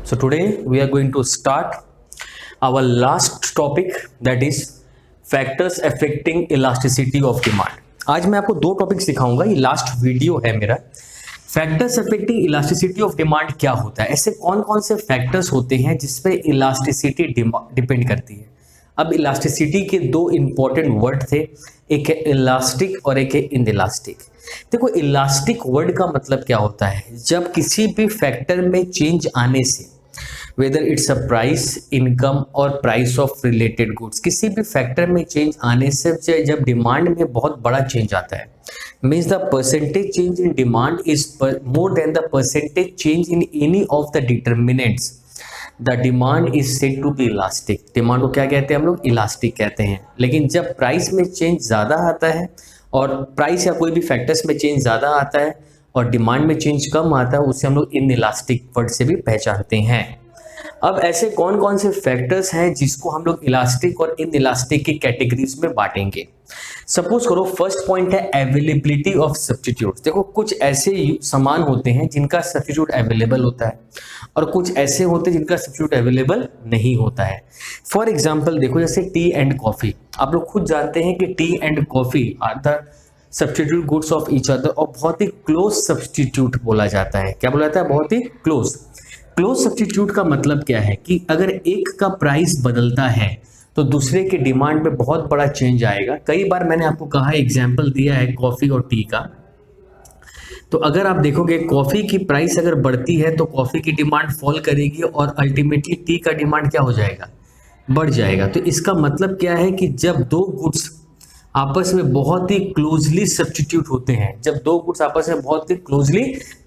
So today we are going to start our last topic, that is factors affecting elasticity of demand. आज मैं आपको दो topics दिखाऊंगा, ये लास्ट वीडियो है मेरा। Factors affecting elasticity of demand क्या होता है, ऐसे कौन कौन से फैक्टर्स होते हैं जिसपे इलास्टिसिटी डिपेंड करती है। अब इलास्टिसिटी के दो इंपॉर्टेंट वर्ड थे, एक है इलास्टिक और एक है इनइलास्टिक। देखो, इलास्टिक वर्ड का मतलब क्या होता है, जब किसी भी फैक्टर में चेंज आने से, weather it's a price, income और प्राइस ऑफ रिलेटेड गुड्स, किसी भी फैक्टर में चेंज आने से जब डिमांड में बहुत बड़ा चेंज आता है, means the percentage change in demand is more than the percentage change in any of the determinants, the demand is said to be elastic. Demand को क्या कहते हैं हम लोग, इलास्टिक कहते हैं। लेकिन जब प्राइस में चेंज ज़्यादा आता है और प्राइस या कोई भी फैक्टर्स में चेंज ज़्यादा आता है और डिमांड में चेंज कम आता है, उसे हम लोग इनइलास्टिक वर्ड से भी पहचानते हैं। अब ऐसे कौन कौन से फैक्टर्स हैं जिसको हम लोग इलास्टिक और इनइलास्टिक की कैटेगरीज में बांटेंगे। सपोज करो, फर्स्ट पॉइंट है अवेलेबिलिटी ऑफ सब्स्टिट्यूट। देखो, कुछ ऐसे सामान होते हैं जिनका सब्स्टिट्यूट अवेलेबल होता है और कुछ ऐसे होते हैं जिनका सब्स्टिट्यूट अवेलेबल नहीं होता है। फॉर एग्जाम्पल देखो, जैसे टी एंड कॉफी, आप लोग खुद जानते हैं कि tea and coffee are the substitute goods of each other, और बहुत ही क्लोज सब्स्टिट्यूट बोला जाता है। क्या बोला जाता है, बहुत ही क्लोज। क्लोज सब्स्टिट्यूट का मतलब क्या है कि अगर एक का प्राइस बदलता है तो दूसरे के डिमांड में बहुत बड़ा चेंज आएगा। कई बार मैंने आपको कहा, एग्जाम्पल दिया है कॉफ़ी और टी का। तो अगर आप देखोगे, कॉफ़ी की प्राइस अगर बढ़ती है तो कॉफ़ी की डिमांड फॉल करेगी और अल्टीमेटली टी का डिमांड क्या हो जाएगा, बढ़ जाएगा। तो इसका मतलब क्या है कि जब दो गुड्स आपस में बहुत ही क्लोजली सब्स्टिट्यूट होते हैं, जब दो गुड्स आपस में बहुत ही क्लोजली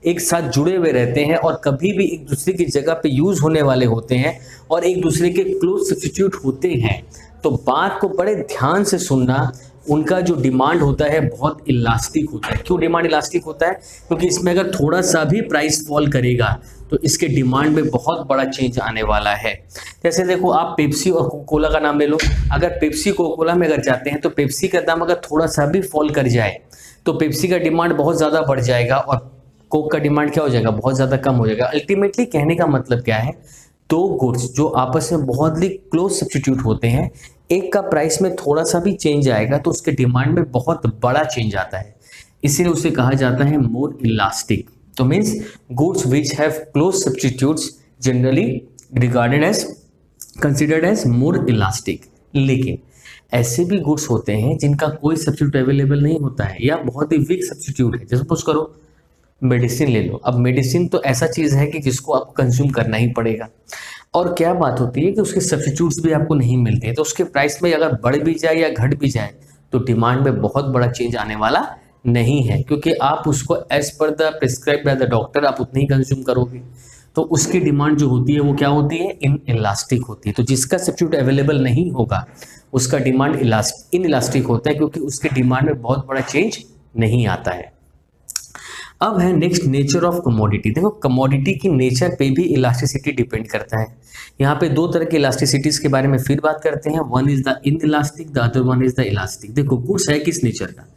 एक साथ जुड़े हुए रहते हैं और कभी भी एक दूसरे की जगह पे यूज होने वाले होते हैं और एक दूसरे के क्लोज सब्स्टिट्यूट होते हैं, तो बात को बड़े ध्यान से सुनना, उनका जो डिमांड होता है बहुत इलास्टिक होता है। क्यों डिमांड इलास्टिक होता है, क्योंकि इसमें अगर थोड़ा सा भी प्राइस फॉल करेगा तो इसके डिमांड में बहुत बड़ा चेंज आने वाला है। जैसे देखो, आप पेप्सी और कोका कोला का नाम ले लो। अगर पेप्सी कोका कोला में अगर जाते हैं तो पेप्सी का दाम अगर थोड़ा सा भी फॉल कर जाए तो पेप्सी का डिमांड बहुत ज़्यादा बढ़ जाएगा और कोक का डिमांड क्या हो जाएगा, बहुत ज़्यादा कम हो जाएगा। अल्टीमेटली कहने का मतलब क्या है, दो गुड्स जो आपस में बहुत ही क्लोज सब्स्टिट्यूट होते हैं, एक का प्राइस में थोड़ा सा भी चेंज आएगा तो उसके डिमांड में बहुत बड़ा चेंज आता है, इसीलिए उसे कहा जाता है मोर इलास्टिक। तो means goods which have close substitutes generally regarded as considered as more elastic. लेकिन ऐसे भी गुड्स होते हैं जिनका कोई सब्स्टिट्यूट अवेलेबल नहीं होता है या बहुत ही वीक सब्स्टिट्यूट है। जैसे सपोज करो, मेडिसिन ले लो। अब मेडिसिन तो ऐसा चीज़ है कि जिसको आपको कंज्यूम करना ही पड़ेगा, और क्या बात होती है कि उसके सब्स्टिट्यूट्स भी आपको नहीं मिलते हैं, तो उसके प्राइस में अगर बढ़ भी जाए या घट भी जाए तो डिमांड में बहुत बड़ा चेंज आने वाला नहीं है, क्योंकि आप उसको as per the prescribe by the doctor आप उतनी ही कंज्यूम करोगे। तो उसकी डिमांड जो होती है वो क्या होती है, इनइलास्टिक होती है। तो जिसका सब्स्टिट्यूट अवेलेबल नहीं होगा उसका डिमांड इनइलास्टिक होता है, क्योंकि उसके डिमांड में बहुत बड़ा चेंज नहीं आता है। अब है नेक्स्ट, नेचर ऑफ कमोडिटी। देखो, कमोडिटी की नेचर पे भी इलास्टिसिटी डिपेंड करता है। यहाँ पे दो तरह के इलास्टिसिटीज के बारे में फिर बात करते हैं। One is the inelastic, the other one is the elastic. देखो, गुड्स है किस नेचर का,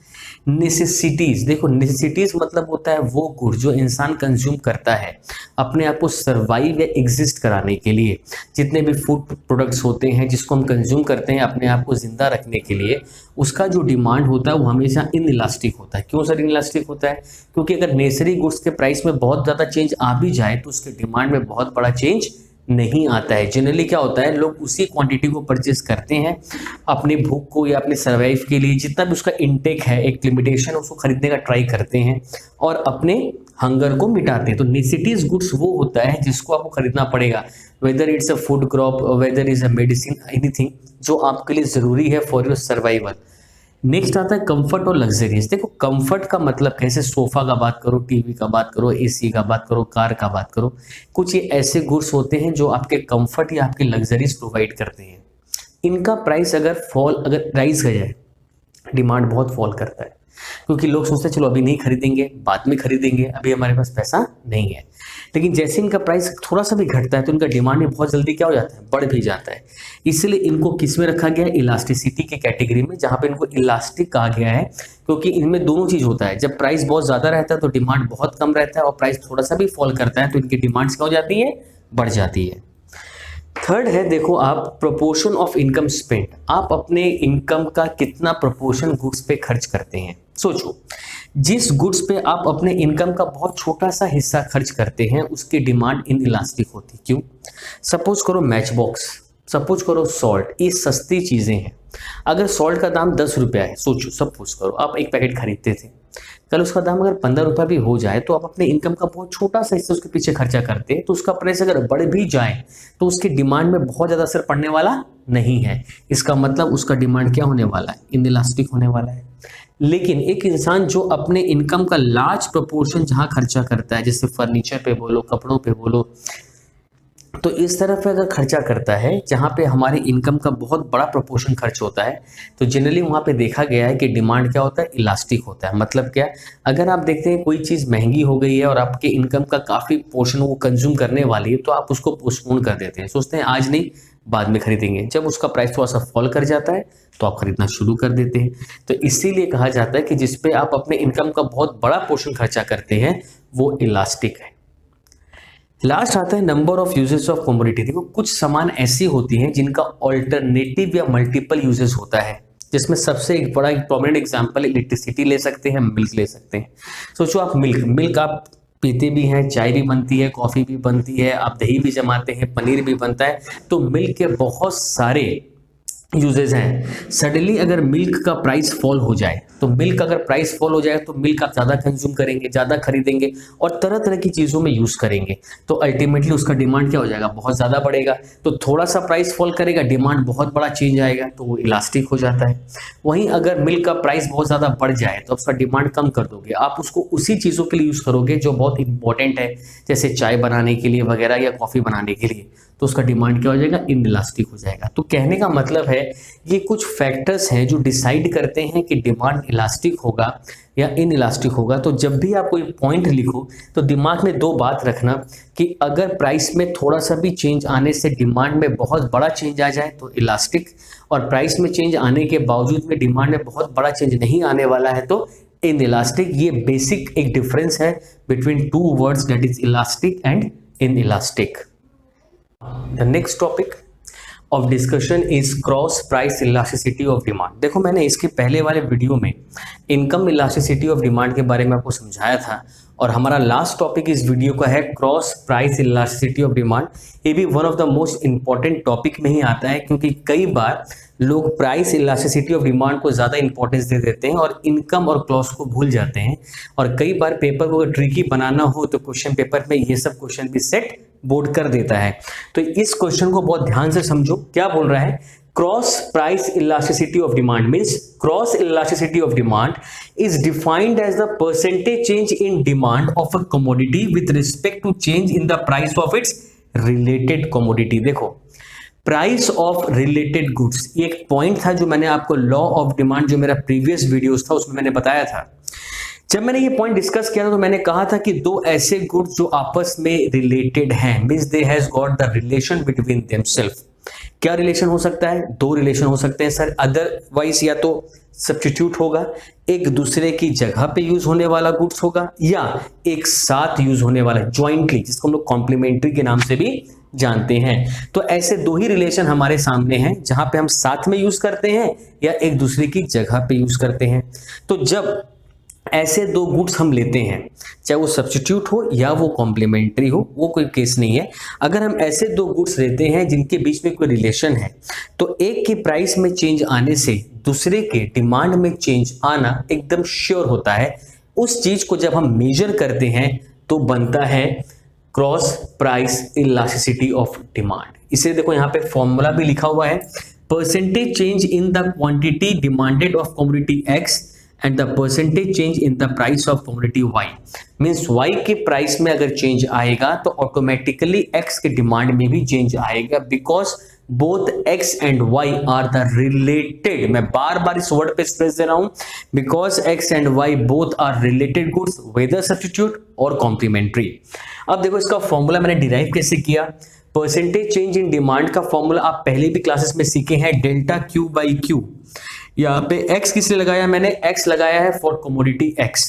नेसेसिटीज। देखो, नेसेसिटीज मतलब होता है वो गुड जो इंसान कंज्यूम करता है अपने आप को सर्वाइव या एग्जिस्ट कराने के लिए। जितने भी फूड प्रोडक्ट्स होते हैं जिसको हम कंज्यूम करते हैं अपने आप को जिंदा रखने के लिए, उसका जो डिमांड होता है वो हमेशा इनइलास्टिक होता है। क्यों सर इनइलास्टिक होता है, क्योंकि अगर नेसेसरी गुड्स के प्राइस में बहुत ज़्यादा चेंज आ भी जाए तो उसके डिमांड में बहुत बड़ा चेंज नहीं आता है। जनरली क्या होता है, लोग उसी क्वांटिटी को परचेज करते हैं अपने भूख को या अपने सर्वाइव के लिए, जितना भी उसका इनटेक है, एक लिमिटेशन उसको खरीदने का ट्राई करते हैं और अपने हंगर को मिटाते हैं। तो नेसेसिटीज गुड्स वो होता है जिसको आपको खरीदना पड़ेगा, whether it's a food crop, whether is a medicine, anything जो आपके लिए ज़रूरी है फॉर योर सर्वाइवल। नेक्स्ट आता है कंफर्ट और लग्जरीज। देखो, कंफर्ट का मतलब कैसे, सोफा का बात करो, टीवी का बात करो, एसी का बात करो, कार का बात करो, कुछ ये ऐसे गुड्स होते हैं जो आपके कंफर्ट या आपके लग्जरीज प्रोवाइड करते हैं। इनका प्राइस अगर राइज हो जाए, डिमांड बहुत फॉल करता है, क्योंकि लोग सोचते हैं चलो अभी नहीं खरीदेंगे, बाद में खरीदेंगे, अभी हमारे पास पैसा नहीं है। लेकिन जैसे इनका प्राइस थोड़ा सा भी घटता है तो इनका डिमांड बहुत जल्दी क्या हो जाता है, बढ़ भी जाता है। इसलिए इनको किस में रखा गया है, इलास्टिसिटी के कैटेगरी में, जहाँ पे इनको इलास्टिक कहा गया है, क्योंकि इनमें दोनों चीज़ होता है। जब प्राइस बहुत ज़्यादा रहता है तो डिमांड बहुत कम रहता है, और प्राइस थोड़ा सा भी फॉल करता है तो इनकी डिमांड्स क्या हो जाती है, बढ़ जाती है। थर्ड है, देखो आप प्रोपोर्शन ऑफ इनकम स्पेंड, आप अपने इनकम का कितना प्रोपोर्शन गुड्स पे खर्च करते हैं। सोचो, जिस गुड्स पे आप अपने इनकम का बहुत छोटा सा हिस्सा खर्च करते हैं उसकी डिमांड इन इलास्टिक होती। क्यों? सपोज करो मैच बॉक्स, सपोज करो सॉल्ट, ये सस्ती चीज़ें हैं। अगर सॉल्ट का दाम 10 रुपया है, सोचो सपोज करो आप एक पैकेट खरीदते थे, कल उसका दाम अगर 15 रुपया भी हो जाए तो आप अपने इनकम का बहुत छोटा सा हिस्सा उसके पीछे खर्चा करते हैं, तो उसका प्राइस अगर बढ़ भी जाए तो उसकी डिमांड में बहुत ज़्यादा असर पड़ने वाला नहीं है। इसका मतलब उसका डिमांड क्या होने वाला है? इनइलास्टिक होने वाला है। लेकिन एक इंसान जो अपने इनकम का लार्ज प्रोपोर्शन जहां खर्चा करता है, जैसे फर्नीचर पे बोलो, कपड़ों पे बोलो, तो इस तरफ अगर खर्चा करता है जहाँ पे हमारे इनकम का बहुत बड़ा प्रोपोर्शन खर्च होता है, तो जनरली वहाँ पे देखा गया है कि डिमांड क्या होता है? इलास्टिक होता है। मतलब क्या? अगर आप देखते हैं कोई चीज़ महंगी हो गई है और आपके इनकम का काफ़ी पोर्शन वो कंज्यूम करने वाली है, तो आप उसको पोस्टपोन कर देते हैं, सोचते हैं आज नहीं बाद में खरीदेंगे। जब उसका प्राइस थोड़ा सा फॉल कर जाता है तो आप खरीदना शुरू कर देते हैं। तो इसीलिए कहा जाता है कि जिसपे आप अपने इनकम का बहुत बड़ा पोर्शन खर्चा करते हैं वो इलास्टिक है। लास्ट आता है number of uses of commodity. देखो कुछ सामान ऐसी होती हैं जिनका ऑल्टरनेटिव या मल्टीपल यूजेस होता है, जिसमें सबसे एक बड़ा प्रोमिनेंट एग्जांपल इलेक्ट्रिसिटी ले सकते हैं, मिल्क ले सकते हैं। सोचो आप मिल्क आप पीते भी हैं, चाय भी बनती है, कॉफ़ी भी बनती है, आप दही भी जमाते हैं, पनीर भी बनता है, तो मिल्क के बहुत सारे यूजेस हैं। सडनली अगर मिल्क का प्राइस फॉल हो जाए, तो मिल्क अगर प्राइस फॉल हो जाए तो मिल्क आप ज़्यादा कंज्यूम करेंगे, ज़्यादा खरीदेंगे और तरह तरह की चीज़ों में यूज़ करेंगे, तो अल्टीमेटली उसका डिमांड क्या हो जाएगा? बहुत ज़्यादा बढ़ेगा। तो थोड़ा सा प्राइस फॉल करेगा, डिमांड बहुत बड़ा चेंज आएगा, तो वो इलास्टिक हो जाता है। वहीं अगर मिल्क का प्राइस बहुत ज़्यादा बढ़ जाए तो उसका डिमांड कम कर दोगे, आप उसको उसी चीज़ों के लिए यूज़ करोगे जो बहुत इंपॉर्टेंट है, जैसे चाय बनाने के लिए वगैरह या कॉफ़ी बनाने के लिए, तो उसका डिमांड क्या हो जाएगा? इनइलास्टिक हो जाएगा। तो कहने का मतलब है ये कुछ फैक्टर्स हैं जो डिसाइड करते हैं कि डिमांड इलास्टिक होगा या इनइलास्टिक होगा। तो जब भी आप कोई पॉइंट लिखो तो दिमाग में दो बात रखना कि अगर प्राइस में थोड़ा सा भी चेंज आने से डिमांड में बहुत बड़ा चेंज आ जाए तो इलास्टिक, और प्राइस में चेंज आने के बावजूद में डिमांड में बहुत बड़ा चेंज नहीं आने वाला है तो इनइलास्टिक। ये बेसिक एक डिफरेंस है between two words, that is elastic and inelastic. The next topic of discussion is cross price elasticity of demand। देखो मैंने इसके पहले वाले वीडियो में इनकम इलास्टिसिटी ऑफ डिमांड के बारे में आपको समझाया था, और हमारा लास्ट टॉपिक इस वीडियो का है cross price elasticity of demand. ये भी one of the most important topic में ही आता है, क्योंकि कई बार लोग प्राइस इलास्टिसिटी ऑफ डिमांड को ज़्यादा इंपॉर्टेंस दे देते हैं और इनकम और क्लॉज को भूल जाते हैं। और कई बार पेपर को अगर ट्रिकी बनाना हो तो क्वेश्चन पेपर में ये सब क्वेश्चन भी सेट बोर्ड कर देता है। तो इस क्वेश्चन को बहुत ध्यान से समझो, क्या बोल रहा है? Cross price elasticity of demand means cross elasticity of demand is defined as the percentage change in demand of a commodity with respect to change in the price of its related commodity। देखो price of related goods, ये एक point था जो मैंने आपको law of demand, जो मेरा previous videos था उसमें मैंने बताया था। जब मैंने ये पॉइंट डिस्कस किया था तो मैंने कहा था कि दो ऐसे गुड्स जो आपस में रिलेटेड हैं, means they has got the relation between themself. क्या रिलेशन हो सकता है? दो रिलेशन हो सकते हैं सर। अदरवाइज या तो सब्स्टिट्यूट होगा, एक दूसरे की जगह पे यूज होने वाला गुड्स होगा, या एक साथ यूज होने वाला ज्वाइंटली, जिसको हम लोग कॉम्प्लीमेंट्री के नाम से भी जानते हैं। तो ऐसे दो ही रिलेशन हमारे सामने हैं जहां पे हम साथ में यूज करते हैं या एक दूसरे की जगह पे यूज करते हैं। तो जब ऐसे दो गुड्स हम लेते हैं, चाहे वो सब्स्टिट्यूट हो या वो कॉम्प्लीमेंट्री हो, वो कोई केस नहीं है। अगर हम ऐसे दो गुड्स लेते हैं जिनके बीच में कोई रिलेशन है, तो एक की प्राइस में चेंज आने से दूसरे के डिमांड में चेंज आना एकदम श्योर होता है। उस चीज को जब हम मेजर करते हैं तो बनता है cross price elasticity of demand. इसे देखो यहाँ पे फॉर्मूला भी लिखा हुआ है, percentage change in the quantity demanded of commodity X and the percentage change in the price of commodity Y. Means Y के प्राइस में अगर चेंज आएगा तो ऑटोमेटिकली एक्स के डिमांड में भी चेंज आएगा, because both X and Y are the related. मैं बार बार इस वर्ड पे स्ट्रेस दे रहा हूं, because X and Y both are related goods whether substitute और कॉम्प्लीमेंट्री। अब देखो इसका फॉर्मूला मैंने डिराइव कैसे किया। परसेंटेज चेंज इन डिमांड का फॉर्मूला आप पहले भी क्लासेस में सीखे हैं, डेल्टा क्यू बाई क्यू। यहाँ पे x किस लिए लगाया मैंने? x लगाया है फॉर कमोडिटी x।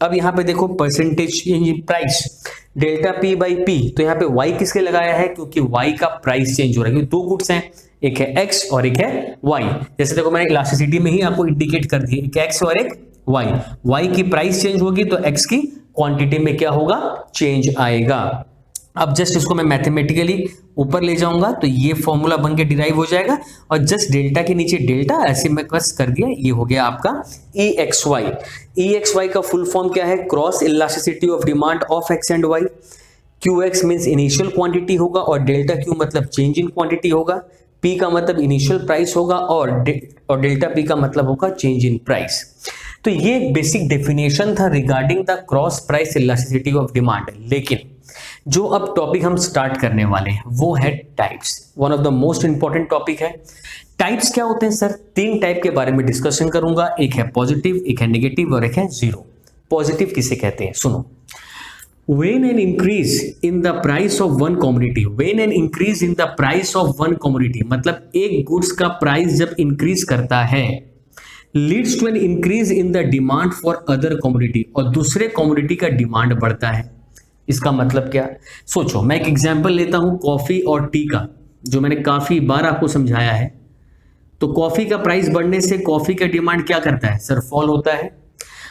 अब यहाँ पे देखो percentage change in price, delta P by P, तो यहाँ पे y किसके लगाया है, क्योंकि y का प्राइस चेंज हो रहा है, क्योंकि दो गुड्स हैं, एक है x और एक है y। जैसे देखो मैंने इलास्टिसिटी में ही आपको इंडिकेट कर दिया, एक x और एक y। y की प्राइस चेंज होगी तो x की क्वांटिटी में क्या होगा, चेंज आएगा। अब जस्ट इसको मैं मैथमेटिकली ऊपर ले जाऊंगा तो ये फॉर्मूला बन के डिराइव हो जाएगा, और जस्ट डेल्टा के नीचे डेल्टा ऐसे मैं बस कर दिया, ये हो गया आपका EXY। EXY का फुल फॉर्म क्या है, cross elasticity of demand of x and y। QX means initial quantity होगा, और डेल्टा Q मतलब चेंज इन क्वांटिटी होगा, P का मतलब इनिशियल प्राइस होगा, और डेल्टा P का मतलब होगा चेंज इन प्राइस। तो ये एक बेसिक डेफिनेशन था regarding the cross price elasticity of demand. लेकिन जो अब टॉपिक हम स्टार्ट करने वाले हैं वो है types. One of the most important topic है। टाइप्स क्या होते हैं सर, तीन टाइप के बारे में डिस्कशन करूंगा, एक है पॉजिटिव, एक है नेगेटिव और एक है जीरो। पॉजिटिव किसे कहते हैं, सुनो। When an increase in the price of one commodity, when an increase in the price of one commodity, मतलब एक गुड्स का प्राइस जब इंक्रीज करता है, leads to an increase in the demand for other commodity, और दूसरे commodity का demand बढ़ता है। इसका मतलब क्या, सोचो मैं एक एग्जांपल लेता हूं कॉफी और टी का, जो मैंने काफी बार आपको समझाया है। तो कॉफी का प्राइस बढ़ने से कॉफी का डिमांड क्या करता है सर, फॉल होता है।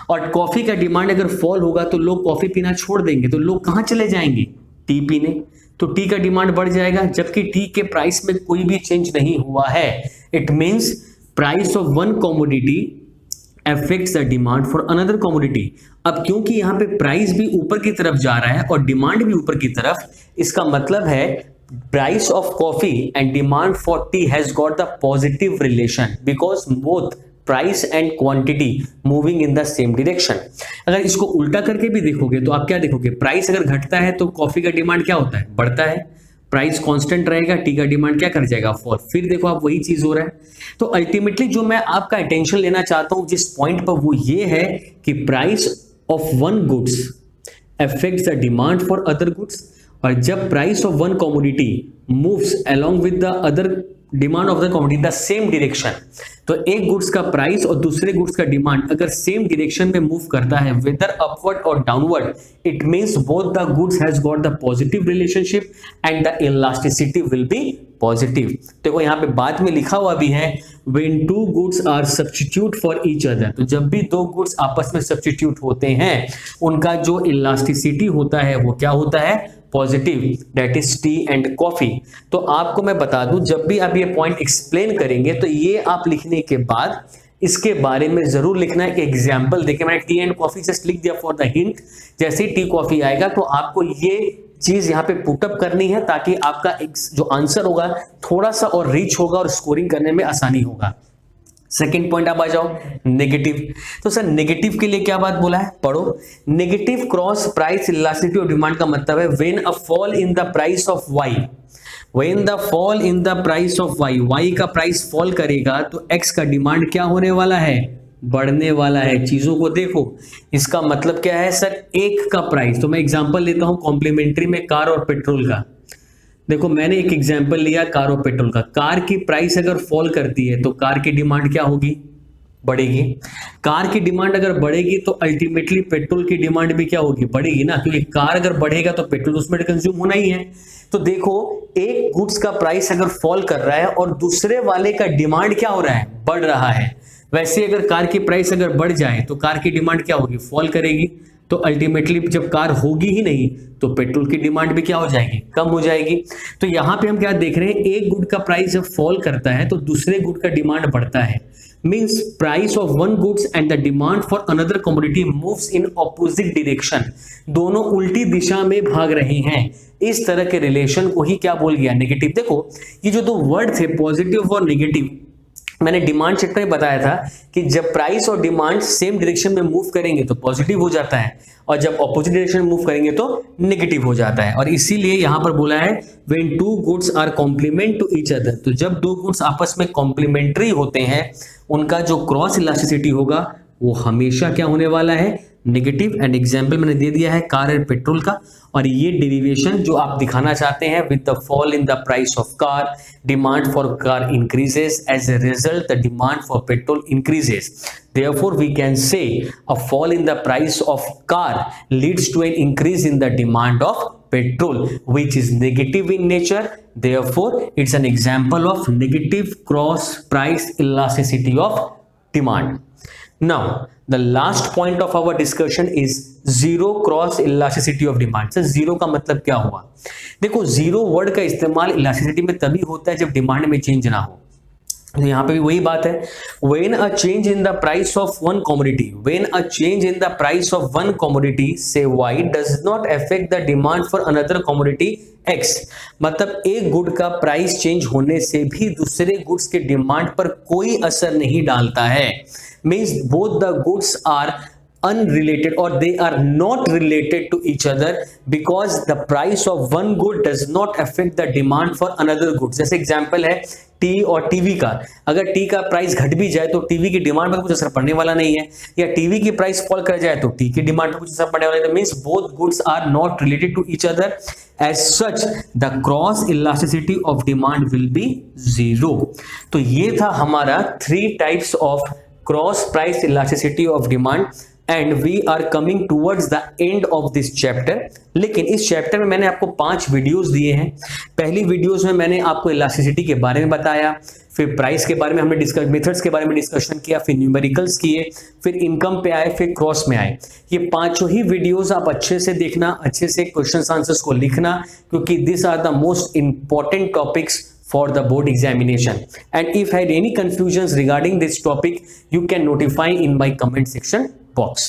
और कॉफी का डिमांड अगर फॉल होगा तो लोग कॉफी पीना छोड़ देंगे, तो लोग कहां चले जाएंगे, टी पीने। तो टी का डिमांड बढ़ जाएगा, जबकि टी के प्राइस में कोई भी चेंज नहीं हुआ है। It means price of one commodity affects the demand for another commodity. अब क्योंकि यहां पे प्राइस भी ऊपर की तरफ जा रहा है और डिमांड भी ऊपर की तरफ, इसका मतलब है price of coffee and demand for T has got the positive relation because both price and quantity moving in the same direction. अगर इसको उल्टा करके भी देखोगे तो आप क्या देखोगे, प्राइस अगर घटता है तो कॉफी का डिमांड क्या होता है, बढ़ता है। प्राइस कांस्टेंट रहेगा, टी का डिमांड क्या कर जाएगा, फॉल। फिर देखो आप वही चीज हो रहा है। तो अल्टीमेटली जो मैं आपका अटेंशन लेना चाहता हूं जिस पॉइंट पर, वो ये है कि price of one goods affects the demand for other goods, और जब price of one commodity moves along with the other demand of the commodity the same direction, तो एक गुड्स का प्राइस और दूसरे गुड्स का डिमांड अगर सेम डायरेक्शन में मूव करता है वेदर अपवर्ड और downward, it means both the goods has got the positive relationship and the elasticity will be positive. देखो यहाँ पे बाद में लिखा हुआ भी है when two goods are substitute for each other, तो जब भी दो गुड्स आपस में सब्स्टिट्यूट होते हैं उनका जो इलास्टिसिटी होता है वो क्या होता है, positive, that is T and coffee. तो आपको मैं बता दूं, जब भी आप ये पॉइंट एक्सप्लेन करेंगे तो ये आप लिखने के बाद इसके बारे में जरूर लिखना है कि एग्जाम्पल देके, मैंने टी एंड कॉफी जस्ट लिख दिया फॉर द हिंट। जैसे ही टी कॉफी आएगा तो आपको ये चीज यहाँ पे पुटअप करनी है ताकि आपका जो आंसर होगा थोड़ा सा और रिच होगा और स्कोरिंग करने में आसानी होगा। सेकेंड पॉइंट आप आ जाओ, नेगेटिव। तो सर नेगेटिव के लिए क्या बात बोला है, पढ़ो। Negative cross price elasticity of demand का मतलब है when a fall in the price of Y, when the fall in the price of Y, Y का प्राइस फॉल करेगा तो एक्स का डिमांड क्या होने वाला है, बढ़ने वाला है। चीजों को देखो, इसका मतलब क्या है सर, एक का प्राइस, तो मैं एग्जांपल लेता हूं कॉम्प्लीमेंट्री में कार और पेट्रोल का। देखो मैंने एक एग्जांपल लिया कार और पेट्रोल का। कार की प्राइस अगर फॉल करती है तो कार की डिमांड क्या होगी, बढ़ेगी। कार की डिमांड अगर बढ़ेगी तो अल्टीमेटली पेट्रोल की डिमांड भी क्या होगी, बढ़ेगी ना, क्योंकि कार अगर बढ़ेगा तो पेट्रोल उसमें कंज्यूम होना ही है। तो देखो एक गुड्स का प्राइस अगर फॉल कर रहा है और दूसरे वाले का डिमांड क्या हो रहा है, बढ़ रहा है। वैसे अगर कार की प्राइस अगर बढ़ जाए तो कार की डिमांड क्या होगी, फॉल करेगी। तो अल्टीमेटली जब कार होगी ही नहीं तो पेट्रोल की डिमांड भी क्या हो जाएगी, कम हो जाएगी। तो यहां पे हम क्या देख रहे हैं, एक गुड का प्राइस जब फॉल करता है तो दूसरे गुड का डिमांड बढ़ता है। Means price of one goods and the demand for another commodity moves in opposite direction, दोनों उल्टी दिशा में भाग रहे हैं। इस तरह के रिलेशन को ही क्या बोल गया, नेगेटिव। देखो ये जो दो वर्ड थे पॉजिटिव और नेगेटिव, मैंने डिमांड चैप्टर में बताया था कि जब प्राइस और डिमांड सेम डायरेक्शन में मूव करेंगे तो पॉजिटिव हो जाता है, और जब ऑपोजिट डायरेक्शन में मूव करेंगे तो नेगेटिव हो जाता है। और इसीलिए यहां पर बोला है when two goods are complement to each other, तो जब दो गुड्स आपस में कॉम्प्लीमेंट्री होते हैं उनका जो क्रॉस इलास्टिसिटी होगा वो हमेशा क्या होने वाला है, नेगेटिव, एंड एग्जाम्पल मैंने दे दिया है कार एंड पेट्रोल का। और ये डेरिवेशन जो आप दिखाना चाहते हैं, with the fall in the price of car, demand for car increases, as a result the demand for petrol increases. Therefore, we can say a fall in the price of car leads to an increase in the demand of petrol, which is negative in nature. Therefore, it's an example of negative cross price elasticity of demand. Now, the last point of our discussion is zero cross elasticity of demand. Sir zero का मतलब क्या हुआ? देखो, zero word का इस्तेमाल elasticity में तभी होता है जब डिमांड में चेंज ना हो। तो यहाँ पे भी वही बात है, when a change in the price of one commodity, when a change in the price of one commodity say Y does not affect the demand for another commodity X, मतलब एक गुड का प्राइस चेंज होने से भी दूसरे goods के demand पर कोई असर नहीं डालता है। Means both the goods are unrelated or they are not related to each other because the price of one good does not affect the demand for another good। जैसे एग्जांपल है T और TV का, अगर T का price घट भी जाए तो टीवी की डिमांड पर कुछ असर पड़ने वाला नहीं है, या टीवी की प्राइस फॉल कर जाए तो टी की डिमांड पर कुछ असर पड़ने वाला है। Means both goods are not related to each other, as such the cross elasticity of demand will be zero. तो ये था हमारा 3 types of cross price elasticity of demand, and we are coming towards the end of this chapter. लेकिन इस chapter में मैंने आपको 5 videos दिए हैं। पहली वीडियोस में मैंने आपको इलास्टिसिटी के बारे में बताया, फिर प्राइस के बारे में हमने डिस्कस, मेथड्स के बारे में डिस्कशन किया, फिर न्यूमेरिकल्स किए, फिर इनकम पे आए, फिर क्रॉस में आए। ये 5 ही वीडियोस आप अच्छे से देखना, अच्छे से क्वेश्चंस आंसर्स को लिखना, क्योंकि this are the most important topics for the board examination. And if had any confusions regarding this topic, you can notify in my comment section box.